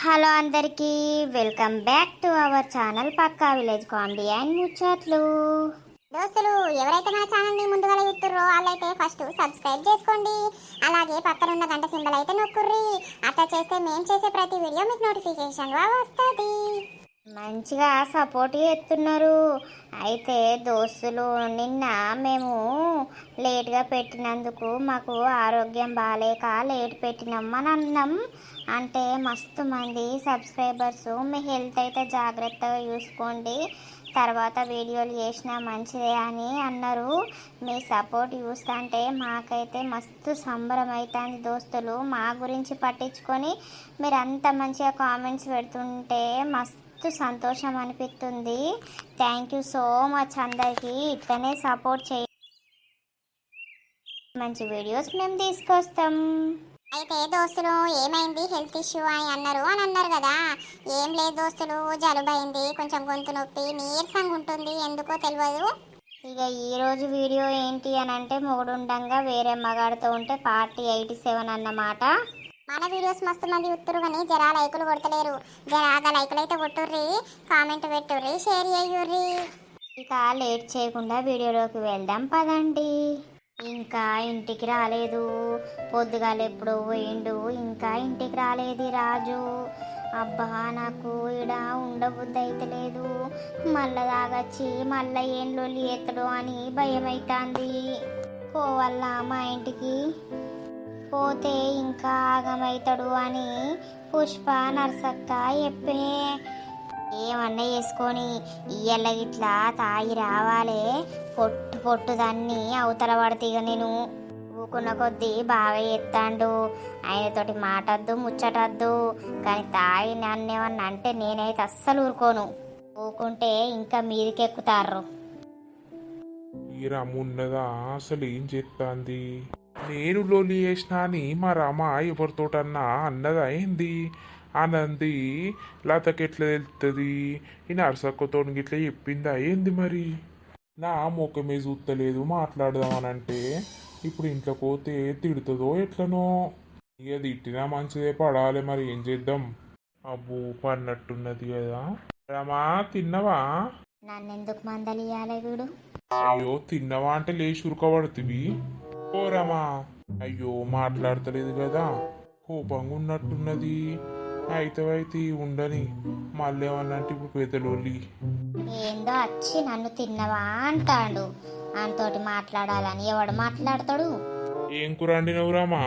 Hello అందరికీ welcome back to our channel పక్కా village comedy and ముచ్చట్లు. దోస్తులు ఎవరైతే మన ఛానల్ ని ముందుగా చూస్తుర్రో వాళ్ళైతే ఫస్ట్ సబ్స్క్రైబ్ చేసుకోండి. అలాగే పక్కన ఉన్న గంట సింబల్ అయితే నొక్కుర్రి. అట్లా చేస్తే మేము చేసే ప్రతి వీడియో మీకు నోటిఫికేషన్ గా వస్తుంది. మంచిగా సపోర్ట్ చేస్తున్నారు. అయితే దోస్తులు నిన్న మేము లేట్గా పెట్టినందుకు మాకు ఆరోగ్యం బాగాలేక లేట్ పెట్టినాం అని అన్నాం. అంటే మస్తు మంది సబ్స్క్రైబర్స్ మీ హెల్త్ అయితే జాగ్రత్తగా చూసుకోండి, తర్వాత వీడియోలు చేసినా మంచిదే అని అన్నారు. మీ సపోర్ట్ చూస్తుంటే మాకైతే మస్తు సంబరం అవుతుంది దోస్తులు. మా గురించి పట్టించుకొని మీరు అంత మంచిగా కామెంట్స్ పెడుతుంటే మస్తు సంతోషం అనిపిస్తుంది. థ్యాంక్ యూ సో మచ్ అందరికీ. ఇట్లనే సపోర్ట్ చేయ, మంచి వీడియోస్ మేము తీసుకొస్తాం. అయితే దోస్తులు ఏమైంది, హెల్త్ ఇష్యూ అని అన్నారు కదా. ఏం లేదు దోస్తులు, జలుబైంది, కొంచెం గొంతు నొప్పి, నీరసంగా ఉంటుంది, ఎందుకో తెలియదు. ఇక ఈరోజు వీడియో ఏంటి అని అంటే మొగుడుండంగా వేరే మగాడితో ఉంటే పార్టీ 87 అన్నమాట. మన వీడియోస్ మస్తు మంది ఉత్తరు కానీ జరా లైకులు కొడతలేరు. జరాగా లైకులు అయితే కొట్టుర్రి, కామెంట్ పెట్టుర్రి, షేర్ చేయుర్రి. ఇక లేట్ చేయకుండా వీడియోలోకి వెళ్దాం పదండి. ఇంకా ఇంటికి రాలేదు, పొద్దుగాల ఎప్పుడు పోయిండు, ఇంకా ఇంటికి రాలేదు రాజు. అబ్బా నాకు ఈడ ఉండబుద్ధి అయితే లేదు. మళ్ళా తాగచ్చి మళ్ళా ఏం లొల్లి ఎత్తడు అని భయం అవుతుంది. పోవల్లా మా ఇంటికి, పోతే ఇంకా ఆగమవుతాడు అని పుష్ప నర్సక్క చెప్పే. ఏమన్నా చేసుకొని ఇయ్యల్ల ఇట్లా తాగి రావాలే, పొట్టు పొట్టు దాన్ని అవతల పడితే ఇక నేను ఊకున్న కొద్దీ బాగా ఎత్తాండు. ఆయనతోటి మాటద్దు ముచ్చటద్దు, కానీ తాగి నన్నేమన్నా అంటే నేనైతే అస్సలు ఊరుకోను. ఊకుంటే ఇంకా మీదికెక్కుతారు. ఈ రమ్మ ఉన్నదా అసలు ఏం చేస్తాంది? నేను లోలి చేసినా అని మా రమ ఎవరితోటన్నా అన్నదా ఏంది? అనంది లతకి ఎట్లా తెలుస్తుంది? ఈ నర్సక్కతో ఇట్లా చెప్పిందా ఏంది? మరి నా ముఖమే చూస్తలేదు మాట్లాడదామనంటే ఇప్పుడు ఇంట్లో పోతే తిడుతుందో ఎట్లనో. ఇక తిట్టినా మంచిదే, పడాలి, మరి ఏం చేద్దాం. అబ్బో పన్నట్టున్నది కదా. రమా తిన్నవా? నన్నెందుకు మందలియాలే వీడు? అయ్యో తిన్నవా అంటే లేచి ఉరకబడుతుంది. ఓ రమా, అయ్యో మాట్లాడతలేదు కదా, కోపంగా ఉన్నట్టున్నది. అయితే ఉండని, మళ్ళీ ఏమన్నంటే ఇప్పుడు పెద్దలోళ్ళి ఏందో వచ్చి నన్ను తిన్నవా అంటాడు. ఆయనతోటి మాట్లాడాలని ఎవడు మాట్లాడతాడు? ఏం కూర వండినవు రామా?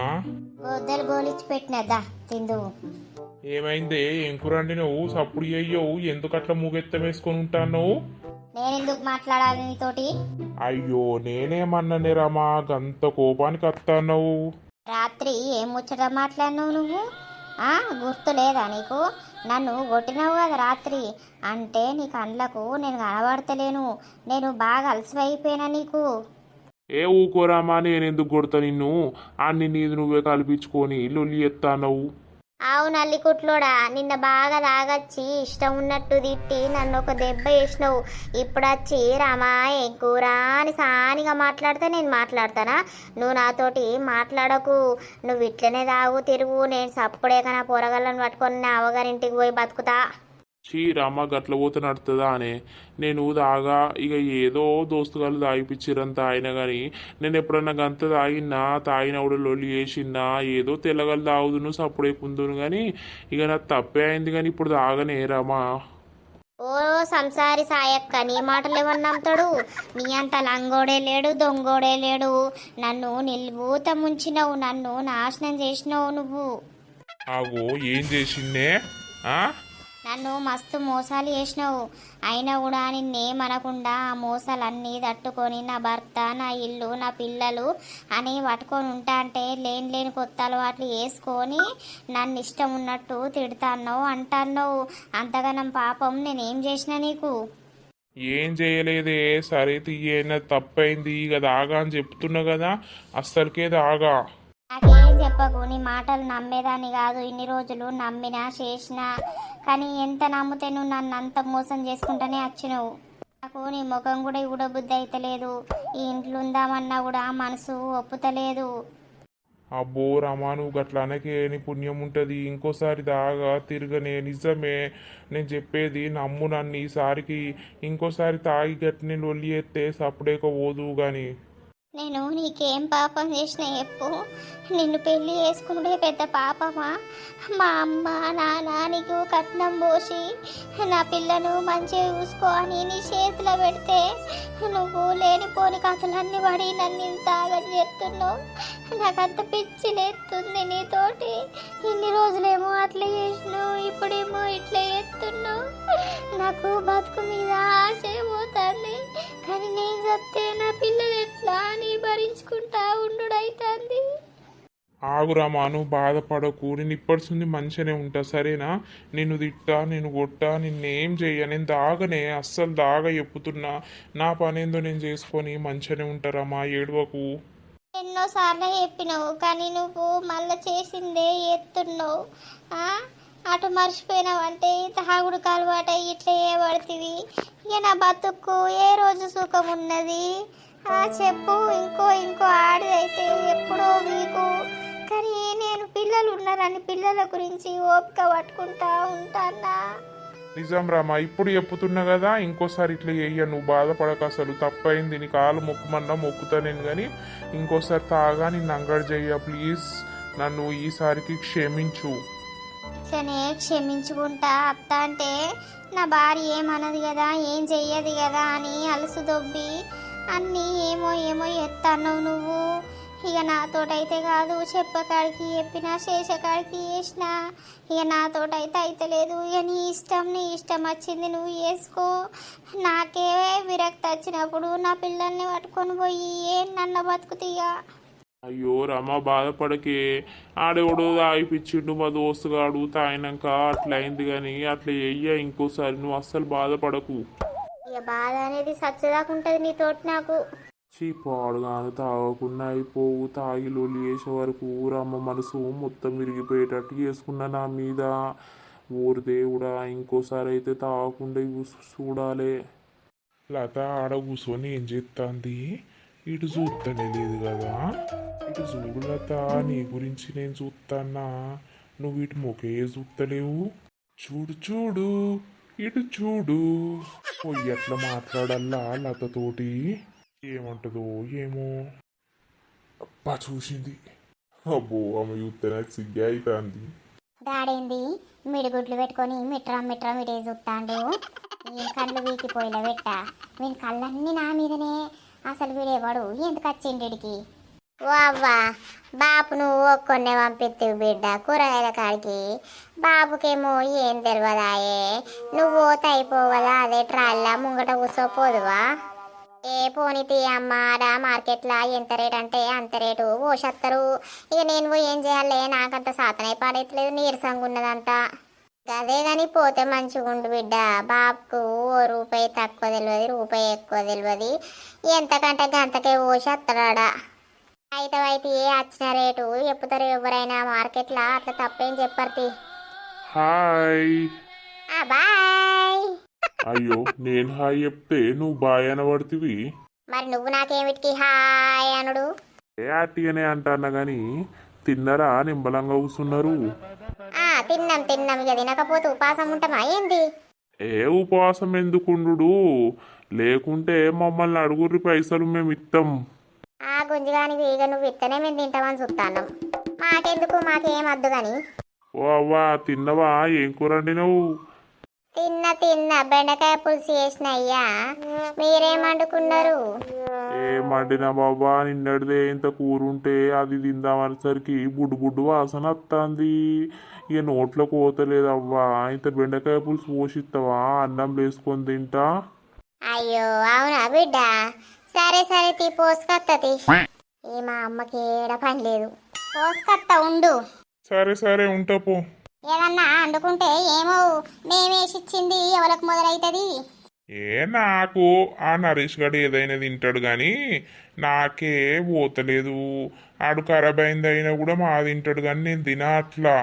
గొద్దలు గోలిచ్చి పెట్టినదా తిందు. ఏమైందే? ఏం కూర వండినవు? సప్పుడు అయ్యవు, ఎందుకు అట్లా మూగెత్తం వేసుకొని ఉంటాను? నేనెందుకు మాట్లాడాలి నీతోటి? అయ్యో నేనేమన్నానే రామా, గంత కోపానికి వస్తావు? రాత్రి ఏం ముచ్చట మాట్లాడినావు నువ్వు? గుర్తు లేదా నీకు? నన్ను కొట్టినావు కదా రాత్రి. అంటే నీ కండ్లకు నేను కనబడతలేను, నేను బాగా అలసిపోయిపోయినా నీకు. ఏ ఊకోరామా, నేనెందుకు కొడతా నిన్ను? అన్ని నీది నువ్వే కల్పించుకొని లొల్లి ఎత్తానవు. ఆవు నల్లి కుట్లోడా, నిన్న బాగా తాగచ్చి ఇష్టం ఉన్నట్టు తిట్టి నన్ను ఒక దెబ్బ వేసినావు. ఇప్పుడు వచ్చి రామా ఏం కూర అని సానిగా మాట్లాడితే నేను మాట్లాడతానా? నువ్వు నాతోటి మాట్లాడకు. నువ్వు ఇట్లనే తాగు తిరుగు, నేను సప్పుడే కన్నా పొరగలను పట్టుకొని నా అవగారింటికి పోయి బతుకుతా. చీ రామ, గట్ల పోతే నడుతుందా అనే? నేను దాగా ఇక ఏదో దోస్తుగాళ్ళు తాగిపిచ్చిరంత ఆయన కానీ నేను ఎప్పుడన్నా గంత తాగినప్పుడు లొల్లి చేసినా ఏదో తెల్లగలు తాగుదును సప్పుడైకుందును కానీ ఇక నాకు తప్పే అయింది. కానీ ఇప్పుడు తాగనే రామా. ఓ సంసారి సాయక్క, నీ మాటలు ఏమన్నా నమ్ముతాడు? నీ అంత లంగోడే లేడు, దొంగోడే లేడు. నన్ను నిల్వూత ముంచినవు, నన్ను నాశనం చేసినావు నువ్వు. ఆగో ఏం చేసిందే? నన్ను మస్తు మోసాలు చేసినావు. అయినా కూడా నిన్నేమనకుండా ఆ మోసాలన్నీ తట్టుకొని నా భర్త, నా ఇల్లు, నా పిల్లలు అని పట్టుకొని ఉంటా అంటే లేని కొత్త అలవాట్లు వేసుకొని నన్ను ఇష్టం ఉన్నట్టు తిడతాన్నావు అంటాన్నావు. అంతగానం పాపం నేనేం చేసినా నీకు? ఏం చేయలేదే. సరే తీయన తప్పైంది, ఇక దాగా అని చెప్తున్నా కదా, అస్సలకే దాగా. నాకేం చెప్పకు, నీ మాటలు నమ్మేదాన్ని కాదు. ఇన్ని రోజులు నమ్మినా చేసినా, కానీ ఎంత నమ్మితే నువ్వు నన్ను అంత మోసం చేసుకుంటానే వచ్చినావు. నాకు నీ ముఖం కూడా చూడబుద్ధి అయితలేదు. ఈ ఇంట్లో ఉందామన్నా కూడా మనసు ఒప్పుతలేదు. అబ్బో రమా నువ్వు గట్లనకే నీ పుణ్యం ఉంటుంది. ఇంకోసారి దాగా తిరగనే. నిజమే నేను చెప్పేది నమ్ము నన్ను. ఈసారికి ఇంకోసారి తాగి గట్టిని లొల్లి ఎత్తే సప్పుడేక పోదు గాని. నేను నీకేం పాపం చేసిన చెప్పు? నిన్ను పెళ్లి చేసుకునే పెద్ద పాపమా? మా అమ్మ నాన్న నీకు కట్నం పోసి నా పిల్లను మంచిగా చూసుకో అని నీ చేతిలో పెడితే నువ్వు లేనిపోని కథలన్నీ పడి నన్ను ఇంత ఆగని చేస్తున్నావు. నాకంత పిచ్చి లేస్తుంది నీతోటి. ఇన్ని రోజులేమో అట్లా చేసినావు, ఇప్పుడేమో ఇట్లా చేస్తున్నావు. నాకు బతుకు మీద ఆశ పోతుంది. కానీ నేను చెప్తే నా పిల్లలు ఎట్లా అని భరించుకుంటా ఉండుడైతుంది. ఆగురామా నువ్వు బాధపడకు. నేను ఇప్పటిసుంది మంచిగానే ఉంటా సరేనా? నిన్ను తిట్టా, నేను కొట్టా, నిన్నేం చెయ్య. నేను దాగనే అస్సలు దాగా చెప్పుతున్నా. నా పనేందో నేను చేసుకొని మంచిగానే ఉంటారమ్మా, ఏడవకు. ఎన్నోసార్లు చెప్పినావు కానీ నువ్వు మళ్ళీ చేసిందే ఎత్తున్నావు. అటు మర్చిపోయినావు అంటే తాగుడు అలవాటు ఇట్లా ఏ పడుతుంది. ఇక నా బతుక్కు ఏ రోజు సుఖం ఉన్నది చెప్పు? ఇంకో ఆడిదైతే ఎప్పుడో వీకు. కానీ నేను పిల్లలు ఉన్నారని పిల్లల గురించి ఓపిక పట్టుకుంటా ఉంటానా. నిజం రామా, ఇప్పుడు చెప్పుతున్నా కదా, ఇంకోసారి ఇట్లా చెయ్య. నువ్వు బాధపడక, అసలు తప్పైంది. నీ కాలు మొక్కుమన్నా మొక్కుతా నేను. కానీ ఇంకోసారి తాగా నిన్ను అంగడి చెయ్య ప్లీజ్. నన్ను ఈసారికి క్షమించు. ఇట్లనే క్షమించుకుంటా అత్త అంటే నా భార్య ఏమన్నది కదా, ఏం చెయ్యదు కదా అని అలసు దొబ్బి అన్నీ ఏమో ఏమో ఎత్తన్నావు నువ్వు. ఇక నాతోటైతే కాదు, చెప్పకాడికి చెప్పినా చేసేకాడికి చేసినా ఇక నాతోటైతే అయితలేదు. ఇక నీ ఇష్టం వచ్చింది నువ్వు చేసుకో. నాకే విరక్తి వచ్చినప్పుడు నా పిల్లల్ని పట్టుకొని పోయి ఏం నన్న బతుకుతీగా. అయ్యో రమ బాధపడకే. ఆడెవడో తాగిపిచ్చిండు మా దోస్తుగాడు, తాగినాక అట్లా అయింది. కానీ అట్లా చెయ్య ఇంకోసారి. నువ్వు అస్సలు బాధపడకు. ఇక బాధ అనేది సచ్చదాకా ఉంటుంది నీతోటి నాకు. పాడుగాను తాగకుండా అయిపోవు. తాగి లొల్లి చేసే వరకు రమ్మ మనసు మొత్తం విరిగిపోయేటట్టు చేసుకున్నా నా మీద. ఊరు దేవుడా, ఇంకోసారి అయితే తాగకుండా చూడాలి. లత ఆడ కూర్చొని ఏం చేస్తుంది? ఇటు చూస్తూనే లేదు కదా. ఇటు చూడు లత, నీ గురించి నేను చూస్తానా, నువ్వు ఇటు మొకే చూస్తలేవు. చూడు చూడు, ఇటు చూడు. పోయి ఎట్లా మాట్లాడల్లా లతతోటి? ఏమంటదో ఏమో. అబ్బా చూసింది. అబ్బో ఆమె చూస్తే నాకు సిగ్గే అవుతుంది. దాడేంది మిడిగుడ్లు పెట్టుకొని మిట్రం ఇటే చూస్తాడు. ఈ కళ్ళు వీకిపోయిలా పెట్ట. వీని కళ్ళన్నీ నా మీదనే. అసలు వీడేవాడు ఎందుకు వచ్చిండికి? ఓ అవ్వా, బాపు నువ్వు ఒక్కొన్నే పంపిస్తావు బిడ్డ కూరగాయల కాడికి. బాబుకేమో ఏం తెలియదాయే. నువ్వు పోతే అయిపోవదా, అదే ట్రాల్లా ముంగట కూర్చోపోదువా? ఏ పోనీతి అమ్మ, ఆడా మార్కెట్లో ఎంత రేట్ అంటే అంత రేటు పోషత్తరు. ఇక నేను ఏం చేయాలి, నాకంత సాతనై పడట్లేదు, నీరసంగా ఉన్నదంతా. అదే కానీ పోతే మంచిగా ఉండు బిడ్డ. బాబుకు ఓ రూపాయి తక్కువ తెలియదు, రూపాయి ఎక్కువ తెలియదు. ఎంతకంటే గంతకే పోషత్తరాడా. అయితే వచ్చిన రేటు చెప్పుతారు ఎవరైనా మార్కెట్లో. అట్లా తప్పేం చెప్పర్తి. హాయ్. బాయ్. అయ్యో నేను హాయ్ చెప్తే నువ్వు బాయ్ అనబడుతుంది. మరి నువ్వు నాకేమిటికి హాయ్ అనుడు? ఏ అట్టిగానే అంటానా గాని తిన్నరా? నింబలంగా కూర్చున్నారు. తిన్నాం ఇక తినకపోతే ఉపాసం ఉంటామా ఏంది? ఏ ఉపవాసం ఎందుకుండు? లేకుంటే మమ్మల్ని అడుగుర్రి, పైసలు మేము ఇస్తాం. ఆ గుంజిగానికి ఇక నువ్వు ఇత్తనే మేము తింటామని చూస్తాను. మాకెందుకు, మాకేం వద్దు గాని. ఓ అవ్వా తిన్నవా? ఏం కూర వండినవు? తిన్నా బెండకాయ పులుసు చేసిన. అయ్యా మీరేం వండుకున్నారు? ఏం వండినా బాబా, నిన్నటిదే ఇంత కూర ఉంటే అది తిందామనేసరికి బుడ్డు వాసన వస్తుంది. ఇక నోట్లో పోతలేదు. అవ్వా ఇంత బెండకాయ పులుసు పోషిస్తావా? అన్నం వేసుకొని తింటా. అయ్యో అవునా బిడ్డ? సరే పోసుకొత్తది. ఈ మా అమ్మకి ఏడ పని లేదు, పోసుకొత్త ఉండు. సరే ఉంటా పో. ఏదన్నా వండుకుంటే ఏమో మేమేసిచ్చింది ఎవరికి మొదలైతుంది. ఏ నాకు ఆ నరేష్ గడు ఏదైనా తింటాడు కానీ నాకే పోతలేదు. ఆడు ఖరాబ్ అయింది అయినా కూడా మా తింటాడు కానీ నేను తినా అట్లా.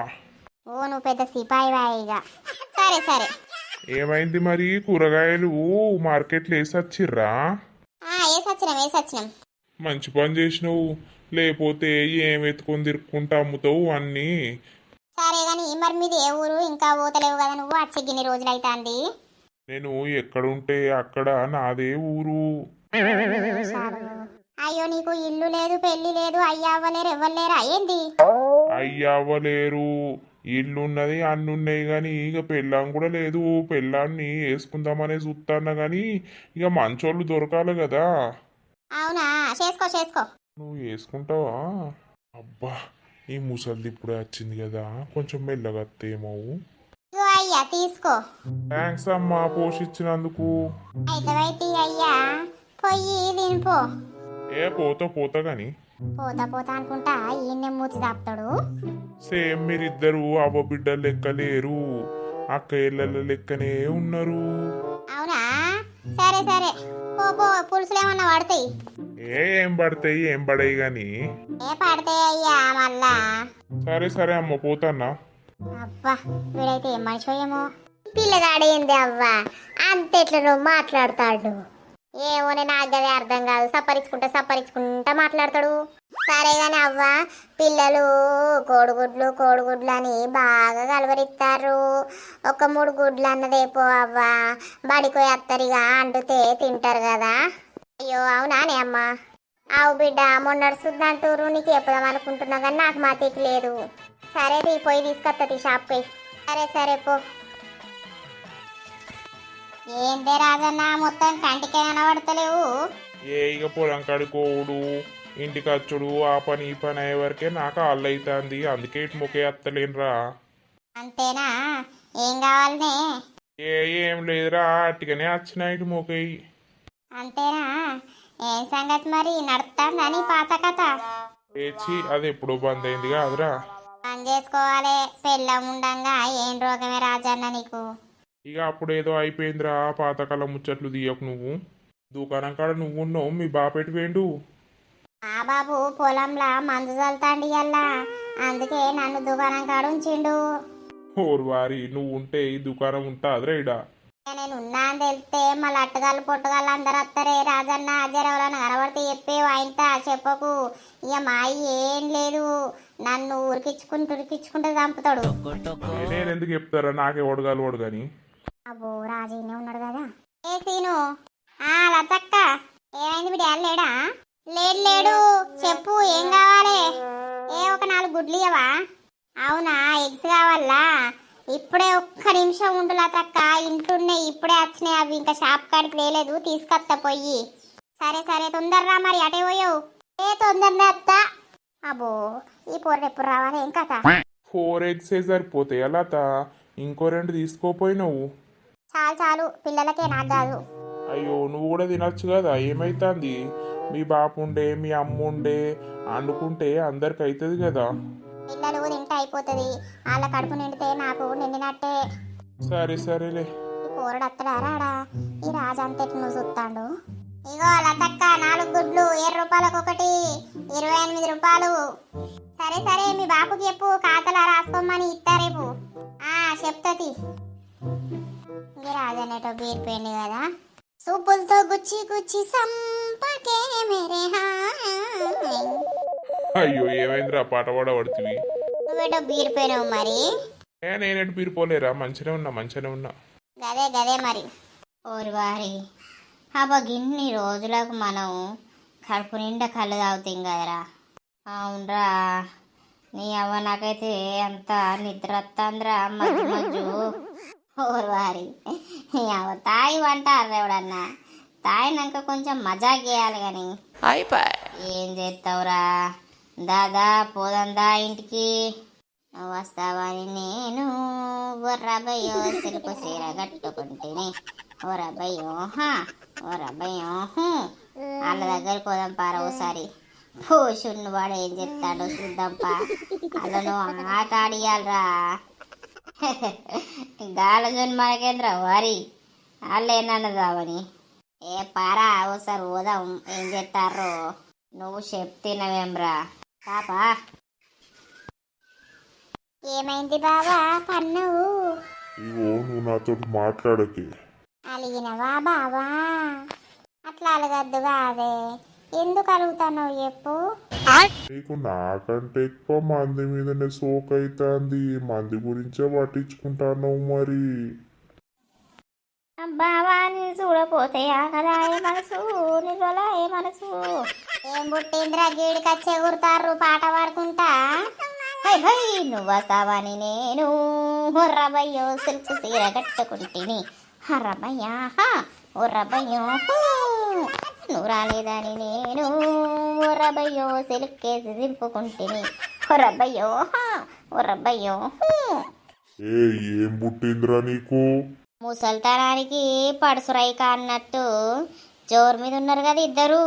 ఓ నువ్వు పెద్ద సిపాయి వాయిగా. సరే ఏమైంది మరి? కూరగాయలు మార్కెట్లో వేసొచ్చిర్రా? వేసొచ్చినాం. మంచి పని చేసినావు. లేకపోతే ఏం ఎత్తుకొని తిరుక్కుంటా అమ్ముతావు అన్నీ. సరే గాని మరి మీది ఏ ఊరు? ఇంకా పోతలేవు కదా నువ్వు, వచ్చి గిన్ని రోజులు అవుతాంది. నేను ఎక్కడుంటే అక్కడ నాదే ఊరు. అయ్యో నీకు ఇల్లు లేదు, పెళ్లి లేదు, అయ్య అవ్వలేరు, ఎవ్వలేరా ఏంది? అయ్యవ్వలేరు, ఇల్లున్నది అన్నున్నాయి కానీ ఇక పెళ్ళాం కూడా లేదు. పెళ్ళాన్ని వేసుకుందామనే చూస్తాన్నా కానీ ఇక మంచోళ్ళు దొరకాలి కదా. అవునా, చేసుకో చేసుకో. నువ్వు వేసుకుంటావా? అబ్బా, ఈ ముసలిది ఇప్పుడే వచ్చింది కదా, కొంచెం మెల్లగా వస్తేమో. ఇగో అయ్యా తీసుకో. థ్యాంక్స్ అమ్మా పోషించినందుకు. అయితే అయ్యా పొయ్యి తినిపో. పోతా గాని. పోతా పోతా అనుకుంటా ఈయన్నే మూతి దాపుతాడు. సేమ్ మీరిద్దరు అవ్వ బిడ్డలు లెక్క లేరు, అక్క ఇళ్ళ లెక్కనే ఉన్నారు. అవునా, సరే సరే పో పో, పులుసులు ఏమన్నా పడతాయి. ఏం పడతాయి ఏం పడాయి గాని. పడతాయి అయ్యా మళ్ళా. సరే సరే అమ్మ పోతాన్నా. అబ్బా వీడైతే ఏం మనిషిపోయేమో. పిల్లగాడేంది అవ్వా అంతెట్లను మాట్లాడతాడు. ఏమోనే నాకు అదే అర్థం కాదు. సప్పరించుకుంటా మాట్లాడతాడు. సరే గాని అవ్వా, పిల్లలు కోడిగుడ్లు అని బాగా కలవరిస్తారు. ఒక 3 గుడ్లు అన్నదేపో అవ్వా, బడికోయి అత్తరిగా అండుతే తింటారు కదా. అయ్యో అవునానే అమ్మ. ఆవు బిడ్డ మొన్నడు సుద్దంటూరు, నీకు చెప్పుదాం అనుకుంటున్నా కానీ నాకు మాతికి లేదు. సరే పోయి తీసుకొస్తుంది షాప్కి. సరే పో. ఏందే రాజన్న మొత్తం కంటికే కనబడతలేవు. ఇక పొలం కడుకోవుడు, ఇంటికి వచ్చుడు, ఆ పని ఈ పని అయ్యే వరకే నాకు అల్లు అవుతుంది. అందుకే ఇటు మొకే అత్తలేనురా. అంతేనా, ఏం కావాలనే? ఏం లేదురా, అట్టుగానే వచ్చిన ఇటు మొకేయి. అంతేనా, ఏం సంగతి మరి నడుస్తుందని పాత కథ? ఏచి అది ఎప్పుడో బంద్ అయింది కాదురా. పని చేసుకోవాలి, పెళ్ళం ఉండంగా ఏం రోగమే రాజన్న నీకు. ఇక అప్పుడేదో అయిపోయిందిరా, పాతకాలం ముచ్చట్లు తీయకు నువ్వు. దుకాణం కాడ నువ్వు ఉన్నావు, మీ బాపెట్టి వేండు. ఆ బాబు పొలంలా మందు చల్లుతాండి అల్లా, అందుకే నన్ను దుకాణం కాడ ఉంచిండు. ఓర్వారి నువ్వు ఉంటే ఈ దుకాణం ఉంటాదిరా ఇడ. నేను ఉన్నా అని తెలిస్తే మళ్ళీ అట్టగాళ్ళు పొట్టగాళ్ళు అందరు వస్తారే రాజన్న. జరవలను కనబడితే చెప్పేవు ఆయన చెప్పకు. ఇక మా ఏం లేదు, నన్ను ఉరికించుకుంటూ చంపుతాడు. నేను ఎందుకు చెప్తారా, నాకే ఒడగాలు కానీ. అబ్బో రాజీనే ఉన్నాడు కదా. ఏ సీను, లతక్క ఏమైంది? మీ డాడీ లేడా? లేడు. చెప్పు ఏం కావాలి? ఒక 4 గుడ్లు ఇవ్వవా? అవునా, ఎగ్స్ కావాలా? ఇప్పుడే ఒక్క నిమిషం ఉండు లతక్క, ఇంట్లోనే ఇప్పుడే వచ్చినాయి అవి, ఇంకా షాప్ కాడికి వేయలేదు, తీసుకొస్తా పోయి. సరే తొందరరా. మరి అటే పోయావు? తొందరనే అత్తా. అబ్బో ఈ పొర్రె ఎప్పుడు రావాలి ఏం కథ? 4 eggs సరిపోతాయి అలాత, ఇంకో 2 తీసుకోపోయినావు. చాలు పిల్లలకే, నాకు కాదు. అయ్యో నువ్వు కూడా తినొచ్చు కదా, ఏమైతుంది? మీ బాపు ఉండే మీ అమ్మ ఉండే వండుకుంటే అందరికి అవుతుంది కదా. పిల్లలు తింటే అయిపోతుంది, వాళ్ళ కడుపు నిండితే నాకు నిండినట్టే. సరేలే. ఈ పోరడు అత్తడా రాడా? ఈ రాజు అంతటి నువ్వు చూస్తాడు. ఇగో లతక్క 4 గుడ్లు 7 రూపాయలకు ఒకటి, 28 రూపాయలు. సరే మీ బాపుకి చెప్పు, ఖాతాలో రాసుకోమని ఇస్తా రేపు. చెప్తాది. ఈ రాజు అనేటో బీరిపోయింది కదా. సూపులతో గుచ్చి సంపకే మేరే హాయ్. అయ్యో ఏమైందిరా, పాట పడుతుంది. నువ్వేటో బీరిపోయినావు మరి. నేనేటు పీరిపోలేరా, మంచిగా ఉన్నా. గదే మరి. ఓరి వారి అబ్బా, గిన్ని రోజులకు మనం కడుపు నిండా కళ్ళు తాగుతాం కదరా. అవునరా, నీ అవ్వ నాకైతే అంత నిద్ర వస్తుందిరా మధ్య. ఓరి వారి అవ్వ తాయి అంటారు ఎవడన్నా, తాయినాక కొంచెం మజాక్ చేయాలి కానీ ఏం చేస్తావురా. దాదా పోదందా ఇంటికి, నువ్వు వస్తావని నేను బొర్రబయ్యో సిలుపు సీర కట్టుకుంటేనే. ఓరబ్బయ్యో వాళ్ళ దగ్గరికి పోదాం పారా ఓసారి. పోషున్న వాడు ఏం చెప్తాడో చూద్దాంపా. అలా ఆట ఆడియాలరా. గాలజోని మనకేంద్ర వారి వాళ్ళేనన్నదావని. పారా ఓసారి పోదాం, ఏం చెప్తారో నువ్వు చెప్తినవేమ్రా పాపా. ఏమైంది బావా పన్నువు? ఇగో నువ్వు నాతో మాట్లాడకే. అలిగినవా బావా? అట్లా అలగద్దు కాదే, ఎందుకు అలుగుతావు చెప్పు? నీకు నాకంటే ఎక్కువ మంది మీదనే సోక్ అవుతుంది, మంది గురించే పట్టించుకుంటాను మరి. బావా నీ చూడపోతే ఆకదాయ మనసు నిజలాయ మనసు. ఏం పుట్టిందిరా గీడికచ్చి ఎగురుతారు పాట పాడుకుంటా. హై హై నువ్వు వస్తావని నేను హొర్రబయ్యో సిల్క్ సీర కట్టుకుంటిని. హర్రబయ్యా హొర్రబయ్యో నువ్వు రాలేదని నేను హొర్రబయ్యో సిల్క్ కేసి దింపుకుంటిని. హొర్రబయ్యో హొర్రబయ్యో. ఏం పుట్టిందిరా నీకు? ముసల్తనానికి పడుసురైక అన్నట్టు జోరు మీద ఉన్నారు కదా ఇద్దరు.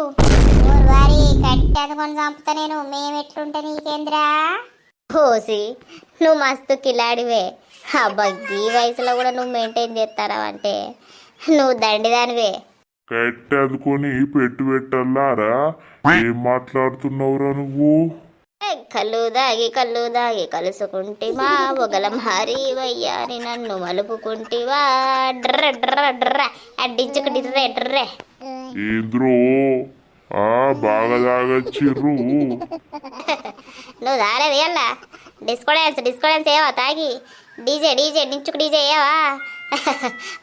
వారి కట్టి అందుకొని చంపుతా నేను. మేమెట్లుంటే నీకేంద్రా? పోసి నువ్వు మస్తు కిలాడివే. అబ్బా ఈ వయసులో కూడా నువ్వు మెయింటైన్ చేస్తానవంటే నువ్వు దండిదానివే. కట్టె అందుకొని పెట్టాలారా? ఏం మాట్లాడుతున్నావురా నువ్వు? కళ్ళు దాగి కలుసుకుంటివా ఒగల మారి వయ్యాని నన్ను మలుపుకుంటివా. డ్ర డ్ర డ్ర అడ్డించుకు డ్రే డ్రే. ఏంద్రో బాగా తాగచ్చిర్రు. నువ్వు తాగలేదు అలా డిస్కో డ్యాన్స్ ఏవా తాగి? డీజే నించుకు డీజే ఏవా?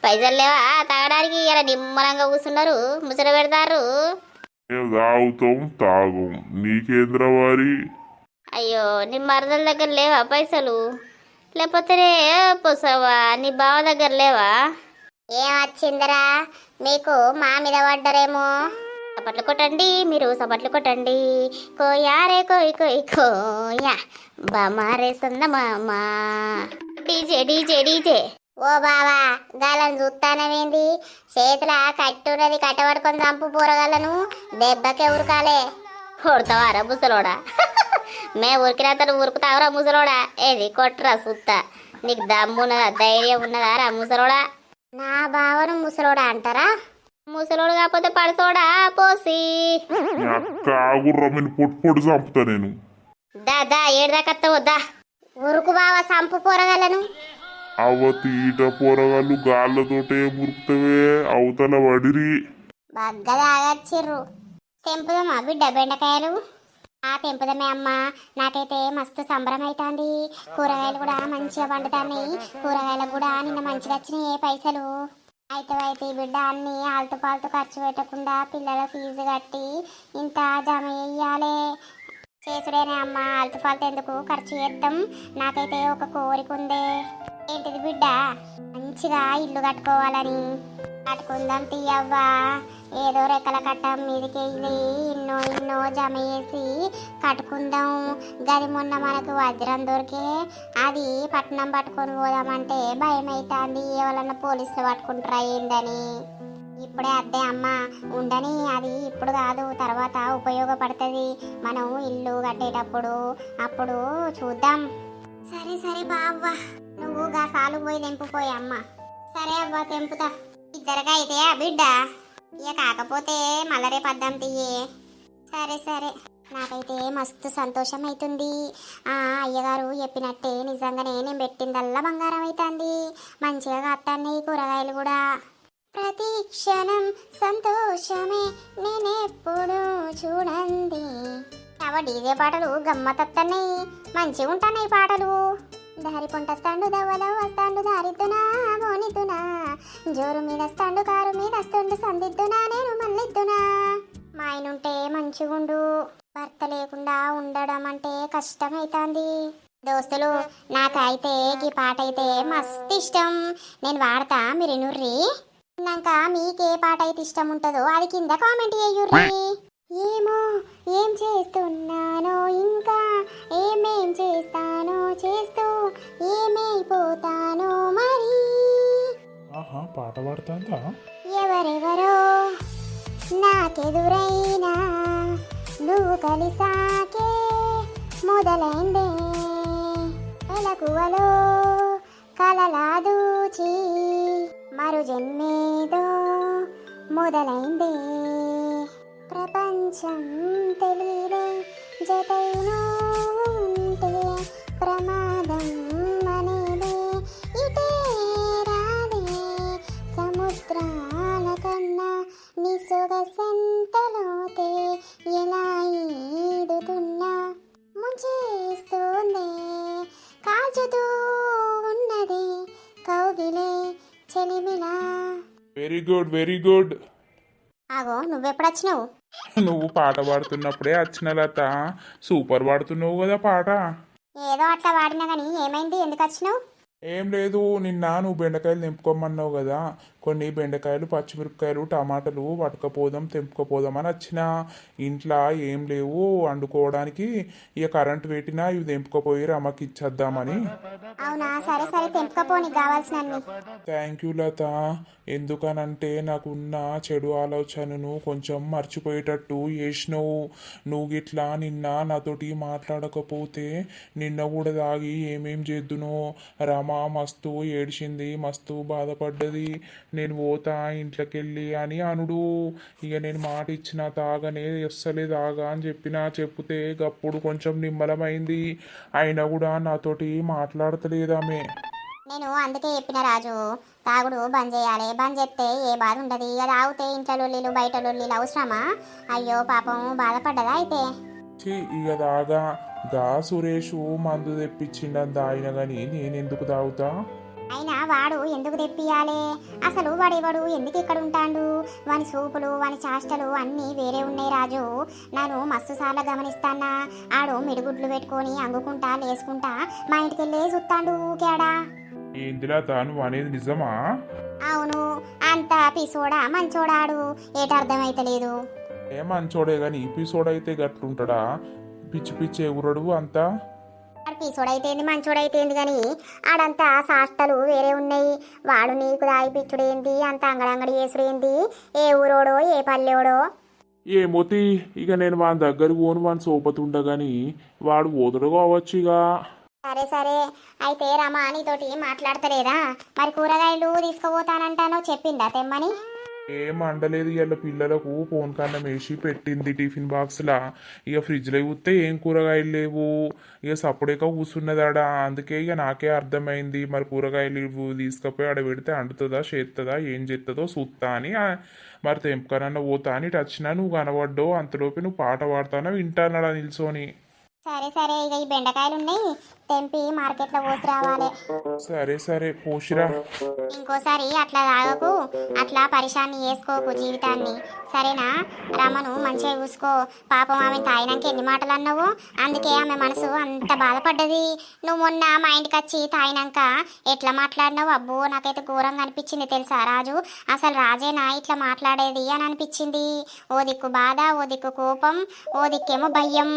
పైసలు లేవా తాగడానికి? ఇలా నిమ్మలంగా కూర్చున్నారు, ముసర పెడతారు. మేము తాగుతాం తాగం, నీకేంద్రా వారి? అయ్యో నీ మరదల దగ్గర లేవా పైసలు? లేకపోతే పోసావా నీ బావ దగ్గర లేవా? ఏం వచ్చిందిరా మీకు? మా మీద పడ్డరేమో. సపట్లు కొట్టండి, మీరు సపట్లు కొట్టండి. కోయారే కోయి కోయి కోయా బామారే సంద మామా. డీజే. ఓ బావా గాలను చూస్తానవేంది? చేతుల కట్టున్నది కట్టబడుకొని చంపు పోరగాళ్ళను. దెబ్బకే ఉరకాలే. కొడతావారా ముసలోడా? మే ఉరికినంత నువ్వు ఉరుకుతావురా ముసలోడా? ఏది కొట్టరా సుత్తా. నీకు దమ్మున్నదా ధైర్యం ఉన్నదా రా ముసలోడా? నా బావను ముసలోడా అంటారా? ముసలోడు కాకపోతే పడుసోడా పోసి. కాగుర్రమని పొట్టు చంపుతా నేను. దా ఏడుదాకత్తావు దా. ఉరుకు బావా చంపు పోరగాళ్ళను. అవ తీట పోరగాళ్ళు గాళ్ళతోటే మురుకుతవే అవతల వడిరి. బగ్గ తాగచ్చిర్రు. తెంపుదమ్మా బిడ్డ బెండకాయలు. తెంపుదమే అమ్మ. నాకైతే మస్తు సంబరం అవుతుంది. కూరగాయలు కూడా మంచిగా పండుతాయి. కూరగాయలకు కూడా నిన్న మంచిగా వచ్చినాయి పైసలు. అయితే బిడ్డ అన్ని ఆల్తు పాల్తు ఖర్చు పెట్టకుండా పిల్లల ఫీజు కట్టి ఇంత జమ చెయ్యాలి. చేసుడేనే అమ్మ, ఆల్తు పాల్తు ఎందుకు ఖర్చు చేద్దాం. నాకైతే ఒక కోరిక ఉంది. ఏంటిది బిడ్డ? మంచిగా ఇల్లు కట్టుకోవాలని. కట్టుకుందాం తీయవ్వా. ఏదో రెక్కల కట్టం మీదకి వెళ్ళి ఎన్నో జమ చేసి కట్టుకుందాం. గది మొన్న మనకు వజ్రం దొరికే అది పట్నం పట్టుకొని పోదామంటే భయం అవుతుంది. ఎవరన్నా పోలీసులు పట్టుకుంటారా ఏందని. ఇప్పుడే అద్దే అమ్మ ఉండని. అది ఇప్పుడు కాదు, తర్వాత ఉపయోగపడుతుంది మనం ఇల్లు కట్టేటప్పుడు. అప్పుడు చూద్దాం. సరే బావ్వా, నువ్వు గా సాలు పోయి తెంపుపోయి అమ్మ. సరే అవ్వ తెంపుతా. ఇద్దరుగా అయితే బిడ్డ. ఇక కాకపోతే మళ్ళీ రేపు అద్దం తీయే. సరే నాకైతే మస్తు సంతోషం అవుతుంది. అయ్యగారు చెప్పినట్టే నిజంగానే నేను పెట్టిందల్లా బంగారం అవుతుంది. మంచిగా కాస్తాను కూరగాయలు కూడా. ప్రతి క్షణం సంతోషమే నేనెప్పుడు చూడండి. డీజే పాటలు గమ్మత్తన్నాయి, మంచిగా ఉంటున్నాయి పాటలు. దారి పొంట స్టాండు దవ్వలో వస్తాండు దారిద్దునా బోనిద్దునా. జోరు మీద స్టాండు కారు మీద స్టాండు సందిద్దునా నేను మళ్ళిద్దునా. మా ఆయనుంటే మంచిగుండు. భర్త లేకుండా ఉండడం అంటే కష్టమైతాంది. దోస్తులు నాకైతే ఈ పాట అయితే మస్తు ఇష్టం. నేను వాడతా, మీరు వినుర్రి. విన్నాక మీకే పాట అయితే ఇష్టం ఉంటుందో అది కింద కామెంట్ చేయుర్రి. ఏమో ఏం చేస్తున్నానో ఇంకా ఏమేం చేస్తానో చేస్తూ ఏమైపోతానో మరి. పాట పాడుతుందా? ఎవరెవరో నాకెదురైనా నువ్వు కలిసాకే మొదలైందే. వెలకువలో కలలాదూచి మరు జన్మేదో మొదలైందే. ప్రపంచం తెలియదే జతైనో ఉంటే ప్రమాదం అనేది ఇటే రాదే. సముద్రాల కన్నా నిసొగసెంతలోతే ఎలా ఈదుతున్నా చెలిమినా. Very good very good. ఆగో నువ్వెప్పుడు వచ్చినావు? నువ్వు పాట పాడుతున్నప్పుడే వచ్చిన లత. సూపర్ పాడుతున్నావు కదా పాట. ఏదో అట్లా వాడినా కానీ ఏమైంది, ఎందుకు వచ్చినావు? ఏం లేదు, నిన్న నువ్వు బెండకాయలు తెంపుకోమన్నావు కదా, కొన్ని బెండకాయలు పచ్చిమిరపకాయలు టమాటాలు పట్టుకపోదాం తెంపుకపోదాం అని వచ్చిన. ఇంట్లో ఏం లేవు వండుకోవడానికి, ఇక కరెంటు పెట్టినా ఇవి తెంపుకపోయి రమ్మకి ఇచ్చేద్దామని. అవునా, సరే సరే తెంపుకపోని కావాల్సినన్ని. థ్యాంక్ యూ లత. ఎందుకనంటే నాకున్న చెడు ఆలోచనను కొంచెం మర్చిపోయేటట్టు చేసినావు. నువ్వు గిట్లా నిన్న నాతోటి మాట్లాడకపోతే నిన్న కూడా దాగి ఏమేం చేద్దునో. రమ మస్తు ఏడిచింది, మస్తు బాధపడ్డది. నేను పోతా ఇంట్లోకెళ్ళి అని అనుడు. ఇక నేను మాట ఇచ్చిన తాగనే ఎస్సలే తాగా అని చెప్తే గప్పుడు కొంచెం నిమ్మలమైంది. అయినా కూడా నాతోటి మాట్లాడతలేదామే. నేను అందుకే చెప్పిన రాజు, తాగుడు బంద్ చేయాలి, బంద్ చేస్తే ఏ బాధ ఉండదు. ఇక తాగితే ఇంట్లో లొల్లిలు బయట లొల్లిలు అవసరమా? అయ్యో పాపం బాధపడ్డదా అయితే? ఇక దాగా గా సురేషు మందు తెప్పించిండని తాగిన గాని నేనెందుకు తాగుతా? అయినా వాడు ఎందుకు తెప్పియాలి? అసలు వాడేవాడు ఎందుకు ఇక్కడ ఉంటాడు? వాని సూపులు వాని చాష్టలు అన్నీ వేరే ఉన్నాయి రాజు. నేను మస్తు సార్లు గమనిస్తానా. ఆడు మిడిగుడ్లు పెట్టుకొని అంగుకుంటా లేసుకుంటా మా ఇంటికి వెళ్ళే చూస్తాడు ఊకేడా. ఏంటిలా తాను అనేది నిజమా? అవును, అంత పిసోడా మంచోడాడు, ఏటర్థమైతలేదు. ఏ మంచోడే గాని ఎపిసోడ్ గట్లుంటాడా? పిచ్చి పిచ్చి ఎగురడు అంతా. పిసోడైతేంది మంచోడైతేంది కానీ ఆడంతా సాష్టలు వేరే ఉన్నాయి. వాడు నీకు దాయి పిచ్చుడేంది, అంత అంగడంగడి చేసుడేంది, ఏ ఊరోడో ఏ పల్లెోడో. ఏమోతి, ఇక నేను వాని దగ్గరకు పోను, వాని సోపతుండగాని వాడు ఓదుడు కావచ్చు ఇక. సరే సరే, అయితే రమా నీతోటి మాట్లాడతలేదా? మరి కూరగాయలు తీసుకుపోతానంటానో చెప్పిందా తెమ్మని? ఏం అండలేదు. ఇవాళ పిల్లలకు ఫోన్ కన్నం వేసి పెట్టింది టిఫిన్ బాక్స్లా. ఇక ఫ్రిడ్జ్లో చూస్తే ఏం కూరగాయలు లేవు. ఇక సప్పుడేక కూర్చున్నదాడా. అందుకే ఇక నాకే అర్థమైంది, మరి కూరగాయలు తీసుకుపోయి ఆడ పెడితే అంటుతుందా చేస్తుందా ఏం చేస్తుందో చూస్తా అని. మరి తెంపుకనన్నా పోతా అని ఇటు వచ్చినా, నువ్వు కనబడ్డావు. అంతలోపు నువ్వు పాట పాడుతానో వింటానడా నిల్చొని. సరే సరే, ఇక ఈ బెండకాయలు ఉన్నాయి, తెంపి మార్కెట్లో పోసి రావాలి. సరే సరే పోసిరా. ఇంకోసారి అట్లా తాగకు, అట్లా పరిశాన్ని చేసుకోకు జీవితాన్ని, సరేనా? రమను మంచిగా చూసుకో. పాపం ఆమె తాగినాక ఎన్ని మాటలు అన్నావు, అందుకే ఆమె మనసు అంత బాధపడ్డది. నువ్వు మొన్న మా ఇంటికి వచ్చి తాగినాక ఎట్లా మాట్లాడినావు, అబ్బో నాకైతే ఘోరంగా అనిపించింది తెలుసా రాజు. అసలు రాజేనా ఇట్లా మాట్లాడేది అని అనిపించింది. ఓ దిక్కు బాధ, ఓ దిక్కు కోపం, ఓ దిక్కేమో భయం.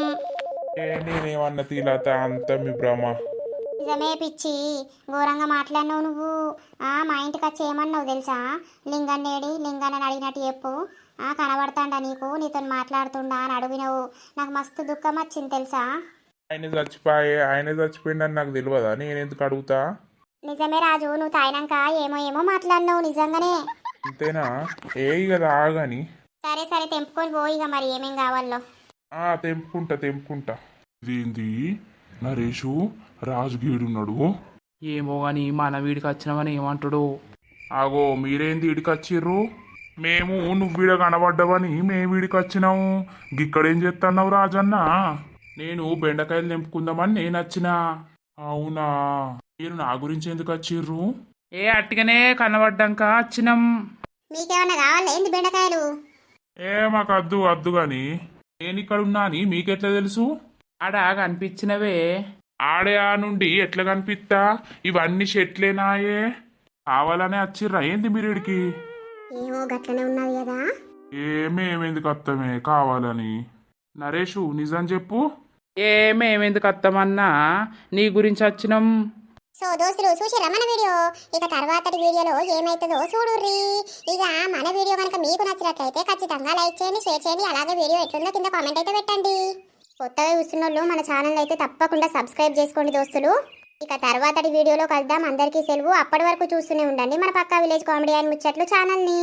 నేనేమన్నా తీలత, అంత మీ భ్రమ. నిజమే పిచ్చి, ఘోరంగా మాట్లాడినావు నువ్వు. మా ఇంటికి వచ్చి ఏమన్నావు తెలుసా? లింగన్నేడి లింగన్న అడిగినట్టు చెప్పు. కనబడతాండా నీకు, నీతో మాట్లాడుతుండా అని అడిగినావు. నాకు మస్తు దుఃఖం వచ్చింది తెలుసా. ఆయన చచ్చిపోయిండని నాకు తెలియదా? నేనెందుకు అడుగుతా? నిజమే రాజు, నువ్వు తాగినాక ఏమో ఏమో మాట్లాడినావు నిజంగానే. అంతేనా? ఏ ఇక ఆగని. సరే సరే తెంపుకొని పోయి, ఇక మరి ఏమేం కావాలో. తెంపుకుంటా. ఇదేంది నరేషు రాజుగీడున్నాడు? ఏమో గాని మన వీడికి వచ్చినామని ఏమంటాడు? ఆగో మీరేంది వీడికి వచ్చిర్రు? మేము నువ్వు వీడ కనబడ్డావని మేము వీడికి వచ్చినాము. గిక్కడేం చేస్తున్నావు రాజన్న? నేను బెండకాయలు తెంపుకుందామని నేను వచ్చినా. అవునా, మీరు నా గురించి ఎందుకు వచ్చిర్రు? అట్టుగానే కనబడ్డాక వచ్చినాం. మీకేమన్నా కావాలా ఏంది బెండకాయలు? మాకు వద్దు గాని నేను ఇక్కడ ఉన్నా అని మీకెట్లా తెలుసు? ఆడ కనిపించినవే. ఆడే ఆ నుండి ఎట్లా కనిపిస్తా? ఇవన్నీ చెట్లేనాయే, కావాలనే వచ్చిర్రా ఏంది మీరు ఇడికి? ఏమో గట్లనే ఉన్నది కదా. మేమెందుకు వస్తామే కావాలని? నరేషు నిజం చెప్పు. మేమెందుకు వస్తామన్నా, నీ గురించి వచ్చినాం. సో దోస్తులు చూసిరా మన వీడియో? ఇక తర్వాతటి వీడియోలో ఏమైతుందో చూడుర్రి. ఇక మన వీడియో కనుక మీకు నచ్చినట్లయితే ఖచ్చితంగా లైక్ చేయండి, షేర్ చేయండి. అలాగే వీడియో ఎట్లుందో కింద కామెంట్ అయితే పెట్టండి. కొత్తగా చూస్తున్న వాళ్ళు మన ఛానల్ అయితే తప్పకుండా సబ్స్క్రైబ్ చేసుకోండి దోస్తులు. ఇక తర్వాతటి వీడియోలో కలుద్దాం. అందరికీ సెలవు. అప్పటి వరకు చూస్తూనే ఉండండి మన పక్కా విలేజ్ కామెడీ అండ్ ముచ్చట్లు ఛానల్ని.